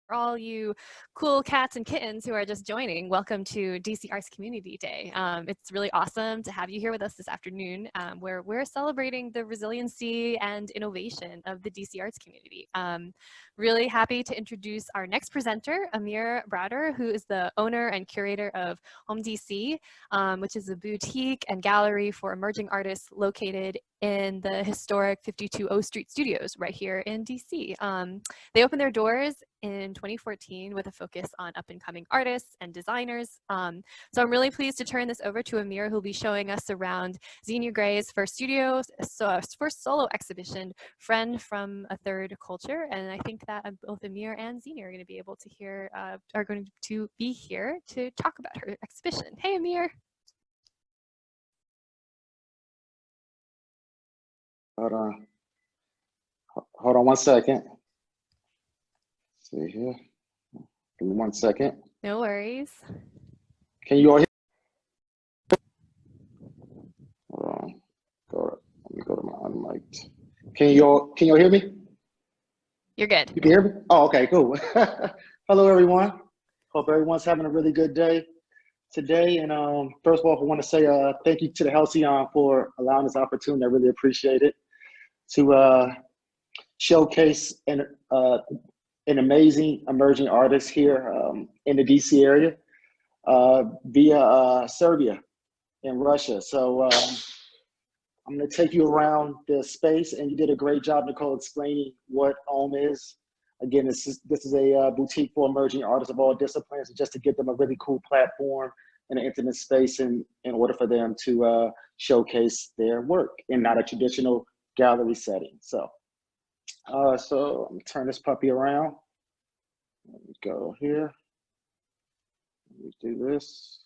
For all you cool cats and kittens who are just joining, welcome to DC Arts Community Day. It's really awesome to have you here with us this afternoon, where we're celebrating the resiliency and innovation of the DC Arts community. Really happy to introduce our next presenter, Amir Bradder, who is the owner and curator of HOMME DC, which is a boutique and gallery for emerging artists located in the historic 52 O Street Studios right here in DC. They opened their doors in 2014 with a focus on up-and-coming artists and designers. So I'm really pleased to turn this over to Amir, who'll be showing us around Xenia Gray's first first solo exhibition, Friend from a Third Culture. And I think that both Amir and Xenia are going to be able to be here to talk about her exhibition. Hey, Amir. Hold on 1 second. See here. Give me 1 second. No worries. Can you all hear? Hold on. Let me go to my unmiked. Can you all hear me? You're good. You can hear me? Oh, okay, cool. Hello, everyone. Hope everyone's having a really good day today. And first of all, I want to say thank you to the Halcyon for allowing this opportunity. I really appreciate it. To showcase an amazing emerging artist here in the DC area via Serbia and Russia. So I'm going to take you around the space, and you did a great job, Nicole, explaining what HOMME is. Again, this is a boutique for emerging artists of all disciplines, just to give them a really cool platform and an intimate space in order for them to showcase their work in not a traditional gallery setting. So let me turn this puppy around. Let me go here. Let me do this.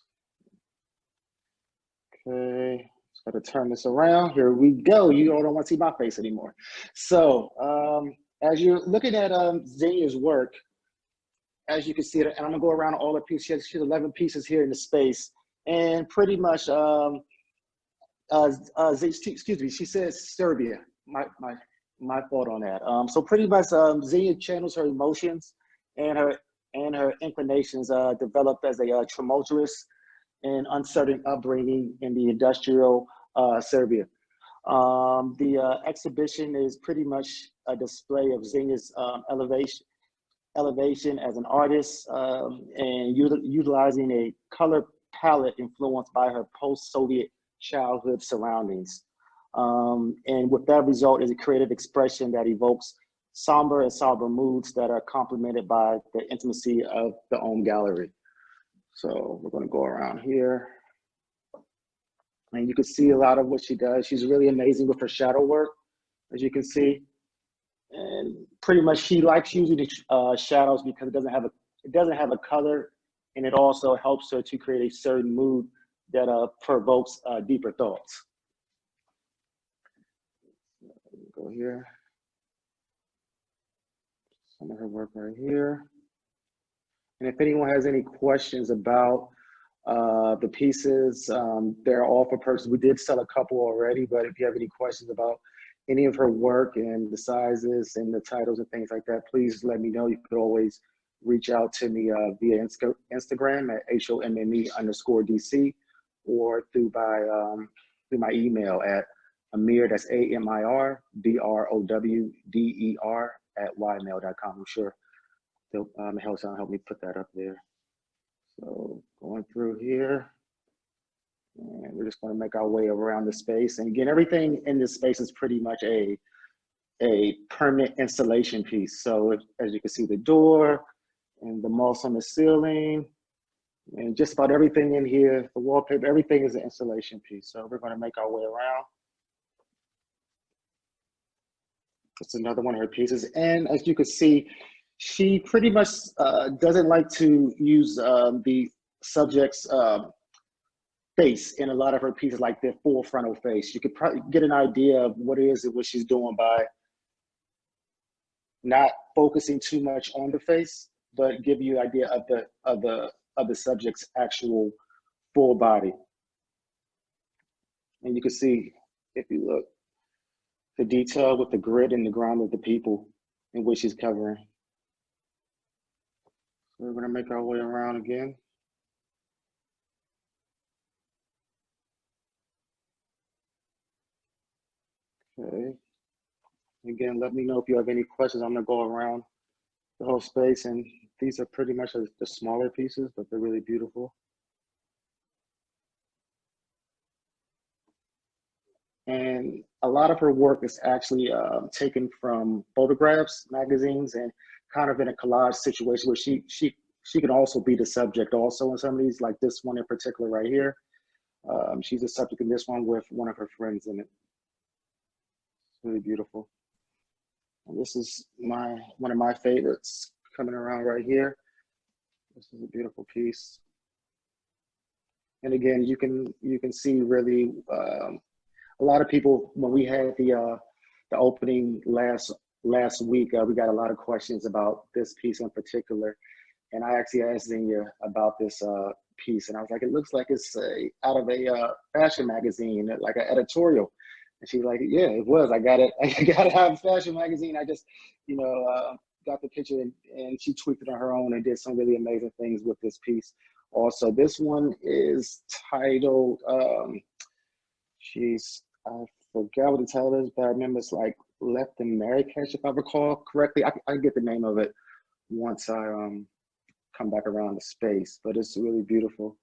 Okay, just got to turn this around. Here we go. You all don't want to see my face anymore. So as you're looking at Xenia's work, as you can see, and I'm gonna go around all the pieces. She has 11 pieces here in the space, and pretty much excuse me, she says Serbia. My fault on that. So pretty much Xenia channels her emotions and her inclinations developed as a tumultuous and uncertain upbringing in the industrial Serbia. The exhibition is pretty much a display of Xenia's elevation as an artist and utilizing a color palette influenced by her post-Soviet childhood surroundings. And with that result is a creative expression that evokes somber and sober moods that are complemented by the intimacy of the HOMME gallery. So we're going to go around here. And you can see a lot of what she does. She's really amazing with her shadow work, as you can see. And pretty much she likes using the shadows because it doesn't have a color, and it also helps her to create a certain mood that provokes deeper thoughts. Go here. Some of her work right here. And if anyone has any questions about the pieces, they're all for purchase. We did sell a couple already, but if you have any questions about any of her work and the sizes and the titles and things like that, please let me know. You could always reach out to me via Instagram at HOMME_DC or through my email at Amir, that's AMIR BROWDER @ymail.com. I'm sure Halcyon help me put that up there. So going through here, and we're just going to make our way around the space. And again, everything in this space is pretty much a permanent installation piece. So as you can see, the door and the moss on the ceiling, and just about everything in here, the wallpaper, everything is an installation piece. So we're going to make our way around. It's another one of her pieces. And as you can see, she pretty much doesn't like to use the subject's face in a lot of her pieces, like their full frontal face. You could probably get an idea of what it is and what she's doing by not focusing too much on the face, but give you an idea of the subject's actual full body. And you can see, if you look, the detail with the grit and the ground of the people in which she's covering. We're gonna make our way around again. Okay. Again, let me know if you have any questions. I'm gonna go around the whole space, and these are pretty much the smaller pieces, but they're really beautiful. And a lot of her work is actually taken from photographs, magazines, and kind of in a collage situation where she can also be the subject also in some of these, like this one in particular right here. She's a subject in this one with one of her friends in it. It's really beautiful. And this is one of my favorites coming around right here. This is a beautiful piece. And again, you can see really a lot of people, when we had the opening last week, we got a lot of questions about this piece in particular. And I actually asked Xenia about this piece, and I was like, it looks like it's out of a fashion magazine, like an editorial. And she's like, yeah, it was. I got it. I got it out of a fashion magazine. I just, got the picture, and she tweaked it on her own and did some really amazing things with this piece. Also, this one is titled, I forgot what the title is, but I remember it's like Left in Marrakesh, if I recall correctly. I get the name of it once I come back around the space, but it's really beautiful.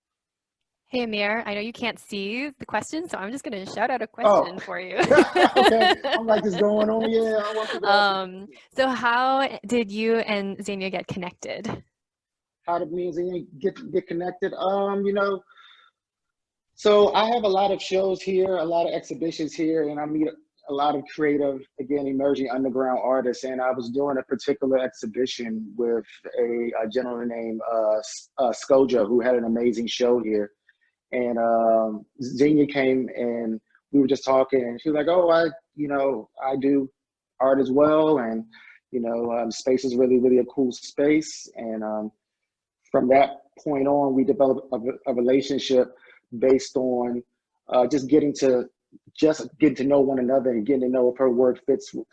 Hey, Amir, I know you can't see the question, so I'm just going to shout out a question for you. Okay, I'm like, just going on. Yeah, I want to So how did you and Xenia get connected? How did me and Xenia get connected? So I have a lot of shows here, a lot of exhibitions here, and I meet a lot of creative, again, emerging underground artists. And I was doing a particular exhibition with a gentleman named Skoja, who had an amazing show here. And Xenia came, and we were just talking, and she was like, "Oh, I do art as well, and space is really, really a cool space." And from that point on, we developed a relationship based on just getting to know one another and getting to know if her work fits with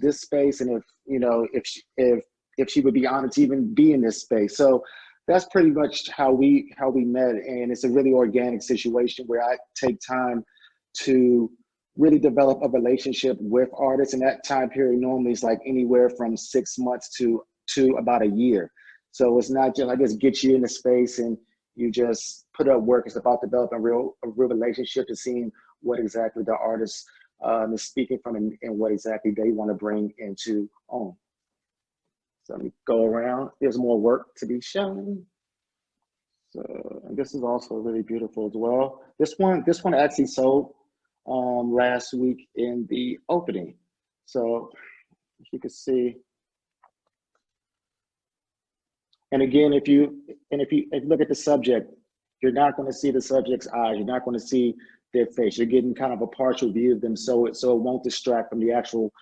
this space, and if she would be honored to even be in this space. So that's pretty much how we met, and it's a really organic situation where I take time to really develop a relationship with artists, and that time period normally is like anywhere from 6 months to about a year. So it's not just, I guess, get you in the space and you just put up work. It's about developing a real relationship and seeing what exactly the artist is speaking from, and what exactly they want to bring into HOMME. So let me go around. There's more work to be shown. So, and this is also really beautiful as well. This one actually sold last week in the opening. So if you can see, and again, if you look at the subject, you're not going to see the subject's eyes. You're not going to see their face. You're getting kind of a partial view of them, so it won't distract from the actual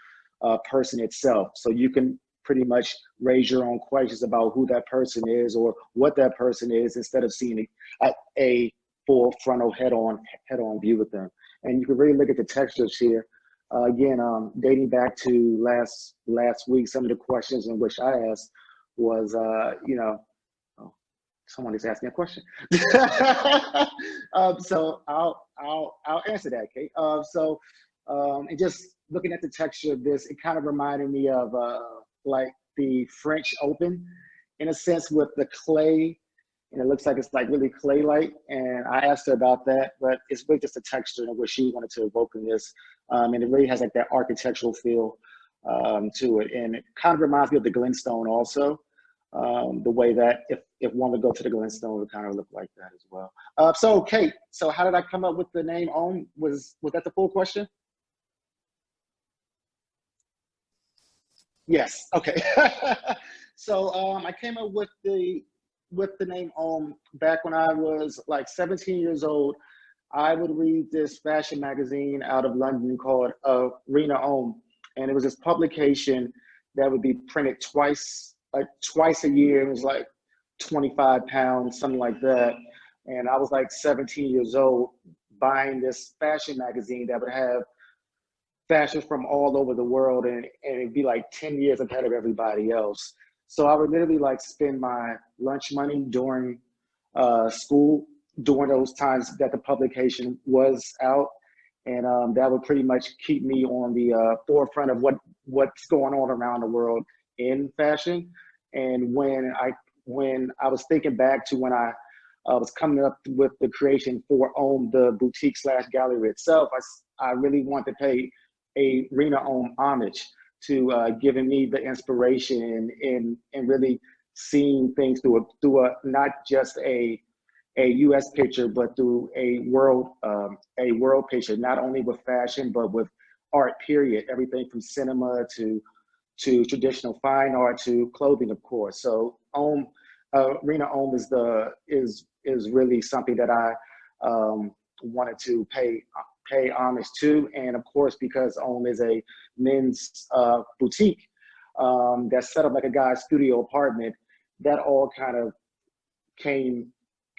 person itself. So you can pretty much raise your own questions about who that person is or what that person is, instead of seeing a full frontal head-on view of them. And you can really look at the textures here. Again, dating back to last week, some of the questions in which I asked was, someone is asking a question. So I'll answer that, Kate. And just looking at the texture of this, it kind of reminded me of like the French Open, in a sense, with the clay, and it looks like it's like really clay-like. And I asked her about that, but it's really just a texture and what she wanted to evoke in this. And it really has like that architectural feel to it. And it kind of reminds me of the Glenstone also. The way that if one would go to the Glenstone, it would kind of look like that as well. So Kate, so how did I come up with the name HOMME? Was that the full question? Yes. Okay. So I came up with the name HOMME back when I was like 17 years old. I would read this fashion magazine out of London called Rena HOMME, and it was this publication that would be printed twice a year. It was like 25 pounds, something like that. And I was like 17 years old buying this fashion magazine that would have fashion from all over the world, and it'd be like 10 years ahead of everybody else. So I would literally like spend my lunch money during school, during those times that the publication was out. And that would pretty much keep me on the forefront of what's going on around the world in fashion. And when I was thinking back to when I was coming up with the creation for HOMME, the boutique slash gallery itself, I really want to pay a Rena HOMME homage to giving me the inspiration and really seeing things through a not just a U.S. picture, but through a world picture, not only with fashion, but with art, period. Everything from cinema to traditional fine art to clothing, of course. So Rena HOMME is really something that I wanted to pay homage to. And of course, because HOMME is a men's boutique that's set up like a guy's studio apartment, that all kind of came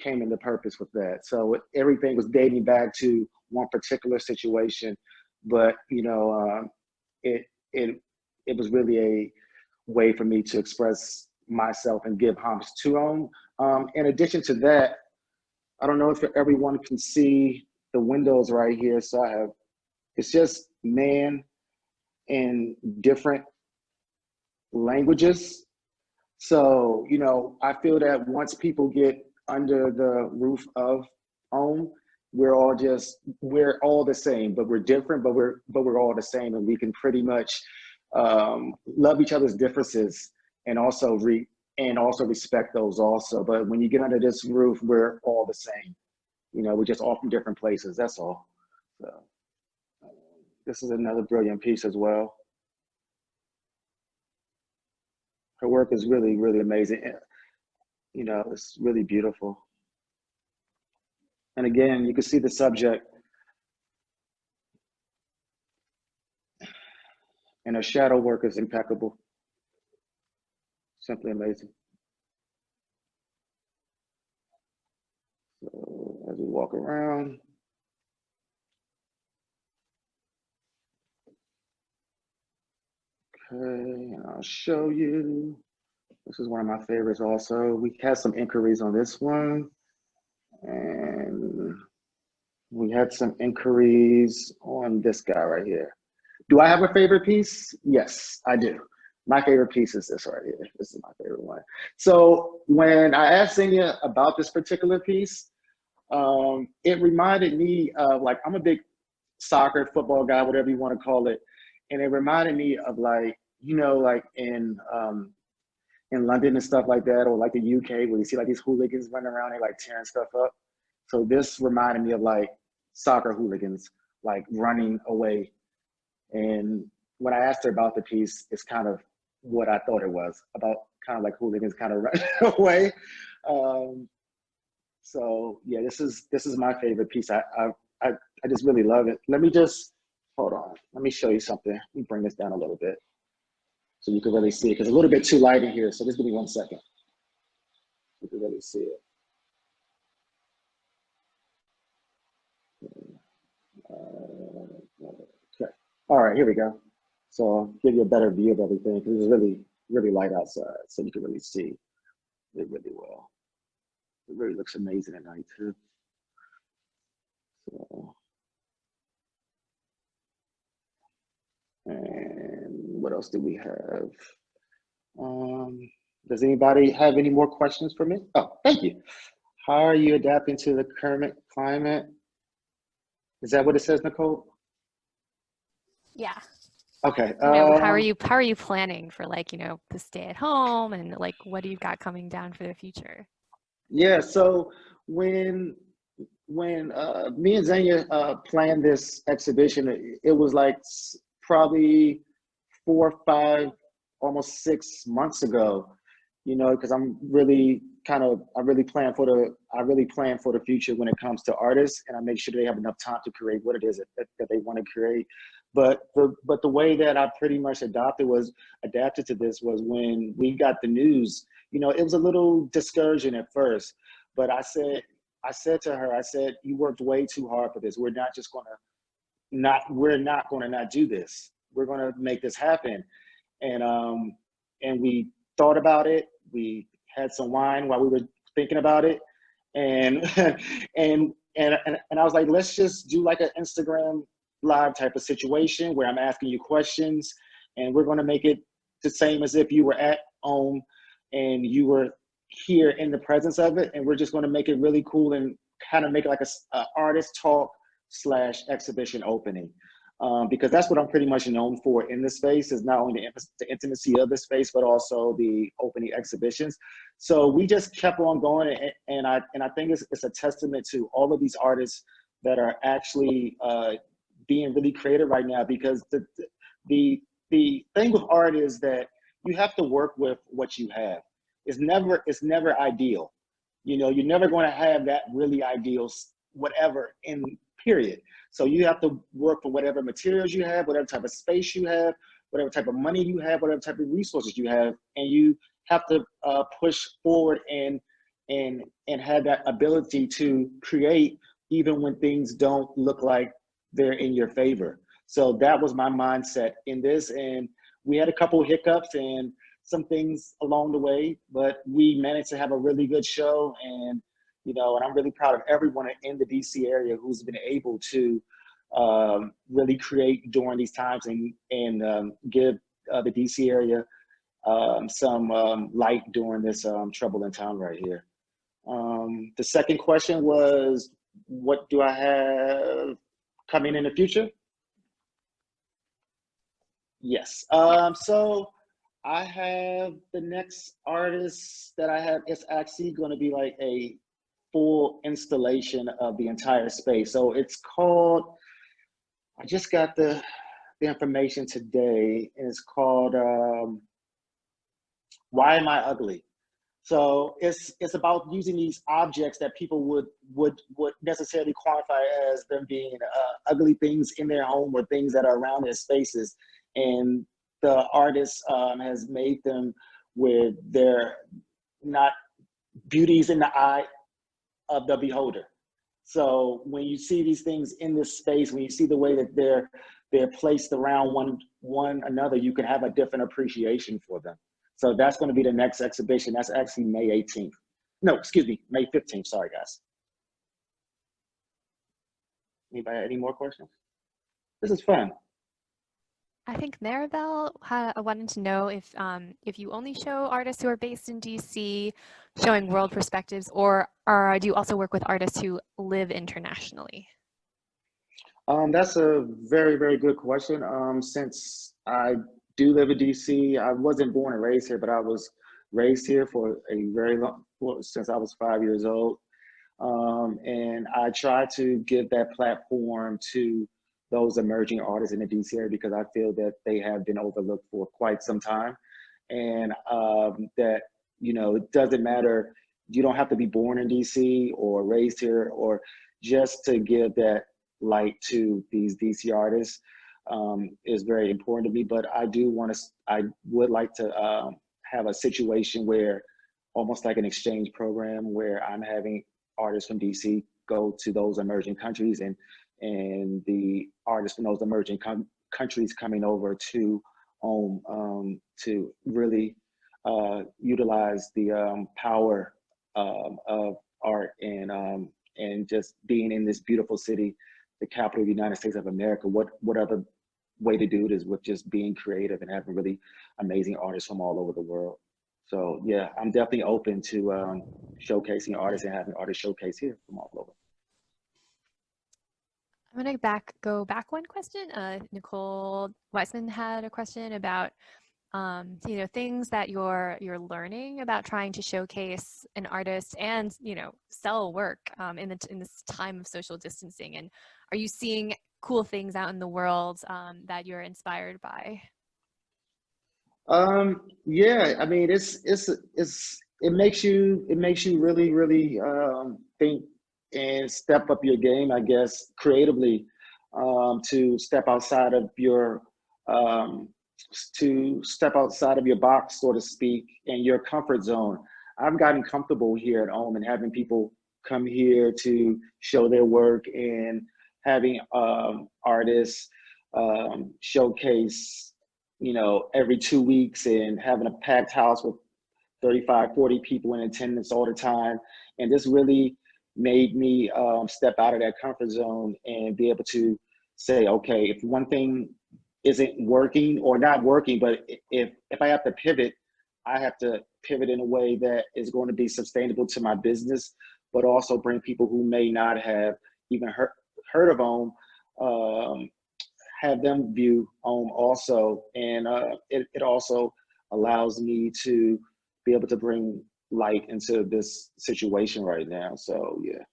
into purpose with that. So everything was dating back to one particular situation, but it was really a way for me to express myself and give homage to HOMME. In addition to that, I don't know if everyone can see the windows right here. So it's just man in different languages. So, I feel that once people get under the roof of HOMME, we're all the same, but we're different, but we're all the same. And we can pretty much love each other's differences and also respect those also. But when you get under this roof, we're all the same. We're just all from different places. That's all. So this is another brilliant piece as well. Her work is really, really amazing. It's really beautiful. And again, you can see the subject. And her shadow work is impeccable. Simply amazing. So as we walk around, okay, and I'll show you. This is one of my favorites also. We had some inquiries on this one, and we had some inquiries on this guy right here. Do I have a favorite piece? Yes, I do. My favorite piece is this right here. This is my favorite one. So when I asked Xenia about this particular piece, it reminded me of, like, I'm a big soccer, football guy, whatever you want to call it. And it reminded me of, like, like in London and stuff like that, or like the UK, where you see like these hooligans running around, they like tearing stuff up. So this reminded me of like soccer hooligans, like running away. And when I asked her about the piece, it's kind of what I thought it was, about kind of like hooligans kind of running away. So yeah, this is my favorite piece. I just really love it. Let me just hold on. Let me show you something. Let me bring this down a little bit so you can really see it, because it's a little bit too light in here. So just give me 1 second. You can really see it. Okay. All right, here we go. So I'll give you a better view of everything, because it's really, really light outside, so you can really see it really well. It really looks amazing at night too. So, and what else do we have? Does anybody have any more questions for me? Oh, thank you. How are you adapting to the current climate? Is that what it says, Nicole? Yeah. Okay. How are you planning for, like, the stay at home, and like what do you got coming down for the future? Yeah. So when me and Xenia planned this exhibition, it was like probably 4, 5, almost 6 months ago. Because I really plan for the future when it comes to artists, and I make sure they have enough time to create what it is that they want to create. But the way that I pretty much adapted to this was when we got the news. It was a little discouraging at first, but I said to her, you worked way too hard for this. We're not going to not do this. We're going to make this happen. And we thought about it. We had some wine while we were thinking about it, and and I was like, let's just do like an Instagram live type of situation where I'm asking you questions, and we're going to make it the same as if you were at home and you were here in the presence of it, and we're just going to make it really cool and kind of make it like a artist talk / exhibition opening. Because that's what I'm pretty much known for in this space, is not only the intimacy of the space, but also the opening exhibitions. So we just kept on going, and I think it's a testament to all of these artists that are actually being really creative right now. Because the thing with art is that you have to work with what you have. It's never ideal. You know, you're never going to have that really ideal whatever in period. So you have to work for whatever materials you have, whatever type of space you have, whatever type of money you have, whatever type of resources you have, and you have to push forward and have that ability to create even when things don't look like they're in your favor. So that was my mindset in this, and we had a couple of hiccups and some things along the way, but we managed to have a really good show. And you know, and I'm really proud of everyone in the DC area who's been able to really create during these times and give the DC area some light during this troubling time right here. The second question was, what do I have coming in the future? Yes. So I have the next artist that I have. It's actually going to be like a full installation of the entire space. So it's called, I just got the information today, and it's called Why Am I Ugly? So it's about using these objects that people would necessarily qualify as them being ugly things in their home or things that are around their spaces, and the artist has made them with their not beauties in the eye of the beholder. So when you see these things in this space, when you see the way that they're placed around one another, you can have a different appreciation for them. So that's going to be the next exhibition. That's actually May 18th. No, excuse me, May 15th. Sorry, guys. Anybody have any more questions? This is fun. I think Maribel wanted to know if you only show artists who are based in DC, showing world perspectives, or do you also work with artists who live internationally? That's a very, very good question. Since I do live in DC, I wasn't born and raised here, but I was raised here for a very long, well, since I was 5 years old. And I try to give that platform to those emerging artists in the DC area, because I feel that they have been overlooked for quite some time. And that, you know, it doesn't matter, you don't have to be born in DC or raised here, or just to give that light to these DC artists is very important to me. But I would like to have a situation where, almost like an exchange program, where I'm having artists from DC go to those emerging countries, and the artists from those emerging countries coming over to HOMME to really utilize the power of art and just being in this beautiful city, the capital of the United States of America. What other way to do it is with just being creative and having really amazing artists from all over the world. So yeah, I'm definitely open to showcasing artists and having artists showcase here from all over. I'm going to go back one question. Nicole Weissman had a question about you know, things that you're learning about trying to showcase an artist and, you know, sell work in this time of social distancing. And are you seeing cool things out in the world that you're inspired by? Yeah, I mean, it makes you really think and step up your game, I guess, creatively, to step outside of your box, so to speak, and your comfort zone. I've gotten comfortable here at home and having people come here to show their work, and having artists showcase, you know, every 2 weeks, and having a packed house with 35, 40 people in attendance all the time. And this really made me step out of that comfort zone and be able to say, okay, if one thing isn't working or not working, but if I have to pivot, I have to pivot in a way that is going to be sustainable to my business, but also bring people who may not have even heard of HOMME, have them view HOMME also. And it also allows me to be able to bring light into this situation right now. So yeah.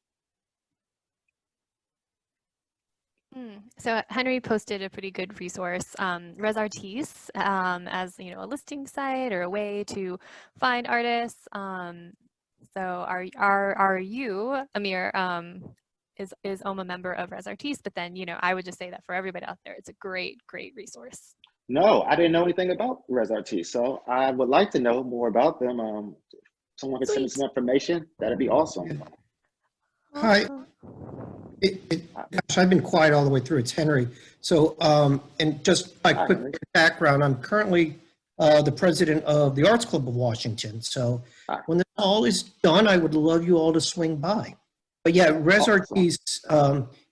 So Henry posted a pretty good resource, Res Artis, as a listing site or a way to find artists. So are you, Amir, is HOMME a member of Res Artis? But then I would just say that for everybody out there, it's a great resource. No, I didn't know anything about Res Artis, so I would like to know more about them. Someone could send me some information. That'd be awesome. Hi. Gosh, I've been quiet all the way through. It's Henry. So, and just by quick background, I'm currently the president of the Arts Club of Washington. So when this all is done, I would love you all to swing by. But yeah, Res Artis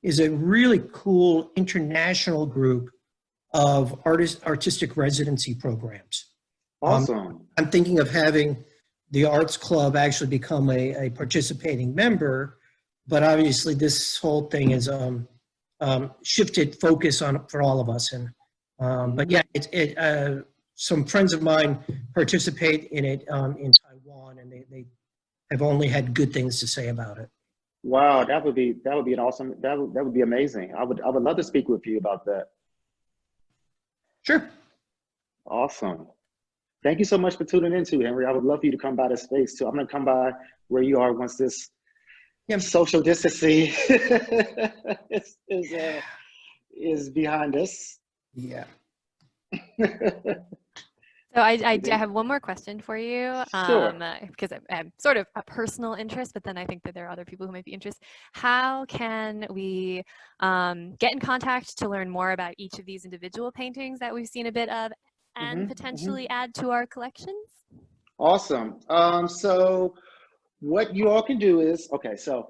is a really cool international group of artistic residency programs. Awesome. I'm thinking of having the Arts Club actually become a participating member, but obviously this whole thing is shifted focus for all of us. And but yeah, some friends of mine participate in it in Taiwan, and they have only had good things to say about it. Wow, that would be an awesome. That would be amazing. I would love to speak with you about that. Sure. Awesome. Thank you so much for tuning in too, Henry. I would love for you to come by the space too. I'm going to come by where you are once this social distancing is behind us. Yeah. So I have one more question for you, Sure. because I'm sort of a personal interest, but then I think that there are other people who might be interested. How can we get in contact to learn more about each of these individual paintings that we've seen a bit of and potentially add to our collections? Awesome. So what you all can do is, okay, so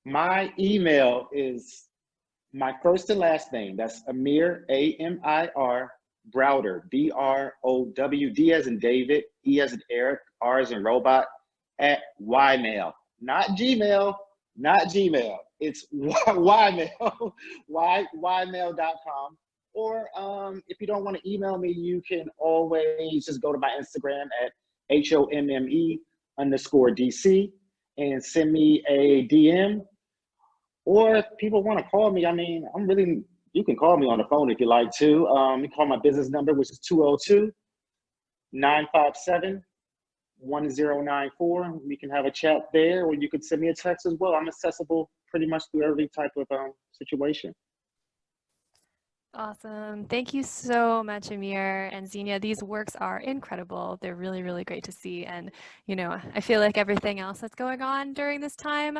my email is my first and last name. That's Amir, Amir Bradder, Brow, D as in David, E as in Eric, R as in robot, at Ymail. Not Gmail, not Gmail. It's Ymail, ymail.com. Or if you don't want to email me, you can always just go to my Instagram at HOMME_DC and send me a DM. Or if people want to call me, I mean, you can call me on the phone if you like to. You can call my business number, which is 202-957-1094. We can have a chat there, or you could send me a text as well. I'm accessible pretty much through every type of situation. Awesome. Thank you so much, Amir and Xenia. These works are incredible. They're really great to see. And, I feel like everything else that's going on during this time,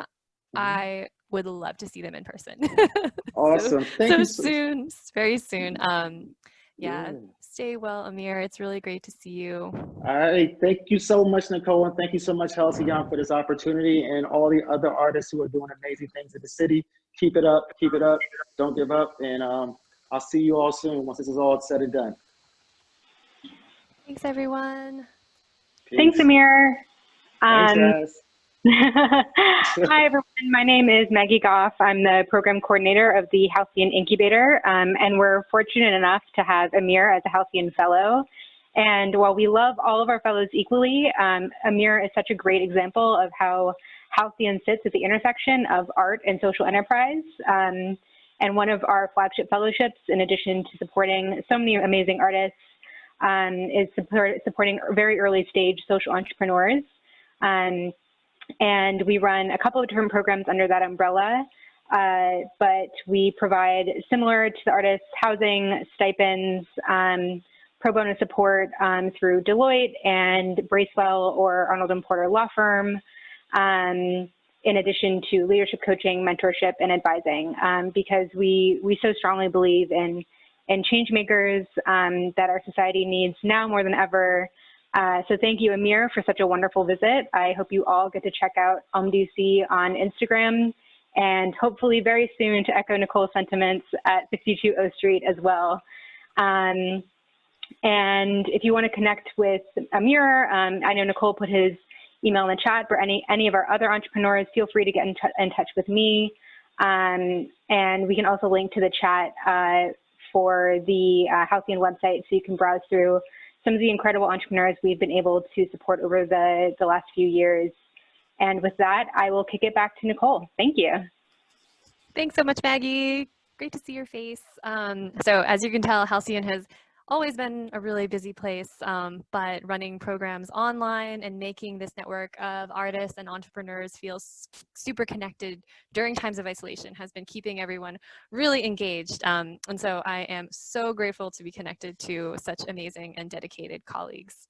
I would love to see them in person. Awesome. Thank you soon, very soon. Yeah, stay well, Amir. It's really great to see you. All right. Thank you so much, Nicole. And thank you so much, Halcyon, for this opportunity, and all the other artists who are doing amazing things in the city. Keep it up. Keep it up. Don't give up. And I'll see you all soon once this is all said and done. Thanks, everyone. Peace. Thanks, Amir. Thanks, guys. Hi, everyone. My name is Maggie Goff. I'm the program coordinator of the Halcyon Incubator, and we're fortunate enough to have Amir as a Halcyon Fellow. And while we love all of our fellows equally, Amir is such a great example of how Halcyon sits at the intersection of art and social enterprise. And one of our flagship fellowships, in addition to supporting so many amazing artists, is supporting very early stage social entrepreneurs. And we run a couple of different programs under that umbrella, but we provide, similar to the artists, housing, stipends, pro bono support through Deloitte and Bracewell or Arnold & Porter Law Firm, in addition to leadership coaching, mentorship, and advising, because we so strongly believe in change makers that our society needs now more than ever, So thank you, Amir, for such a wonderful visit. I hope you all get to check out HOMME on Instagram, and hopefully very soon, to echo Nicole's sentiments, at 62 O Street as well. And if you want to connect with Amir, I know Nicole put his email in the chat. For any of our other entrepreneurs, feel free to get in touch with me. And we can also link to the chat for the Halcyon website, so you can browse through some of the incredible entrepreneurs we've been able to support over the last few years. And with that, I will kick it back to Nicole. Thank you. Thanks so much, Maggie. Great to see your face. So as you can tell, Halcyon has always been a really busy place, but running programs online and making this network of artists and entrepreneurs feel super connected during times of isolation has been keeping everyone really engaged. And so I am so grateful to be connected to such amazing and dedicated colleagues.